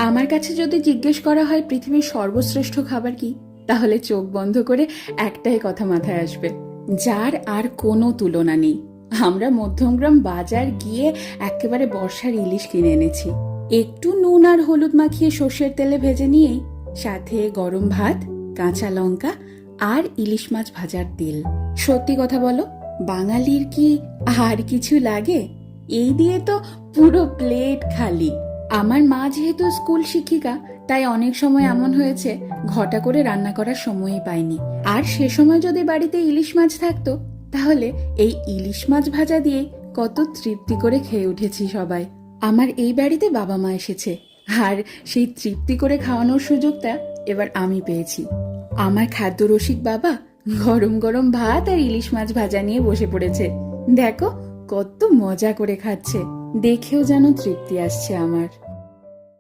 আমার কাছে যদি জিজ্ঞেস করা হয় পৃথিবীর সর্বশ্রেষ্ঠ খাবার কি, তাহলে চোখ বন্ধ করে একটাই কথা মাথায় আসবে, যার আর কোনো তুলনা নেই। আমরা মধ্যমগ্রাম বাজার গিয়ে একেবারে বর্ষার ইলিশ কিনে এনেছি। একটু নুন আর হলুদ মাখিয়ে সর্ষের তেলে ভেজে নিয়েই সাথে গরম ভাত, কাঁচা লঙ্কা আর ইলিশ মাছ ভাজার তেল। সত্যি কথা বলো, বাঙালির কি আর কিছু লাগে? এই দিয়ে তো পুরো প্লেট খালি। আমার মা যেহেতু স্কুল শিক্ষিকা, তাই অনেক সময় এমন হয়েছে ঘটা করে রান্না করার সময়ই পাইনি। আর সে সময় যদি বাড়িতে ইলিশ মাছ থাকতো, তাহলে এই ইলিশ মাছ ভাজা দিয়ে কত তৃপ্তি করে খেয়ে উঠেছি সবাই। আমার এই বাড়িতে বাবা মা এসেছে, আর সেই তৃপ্তি করে খাওয়ানোর সুযোগটা এবার আমি পেয়েছি। আমার খাদ্য রসিক বাবা গরম গরম ভাত আর ইলিশ মাছ ভাজা নিয়ে বসে পড়েছে। দেখো কত মজা করে খাচ্ছে, দেখেও যেন তৃপ্তি আসছে আমার।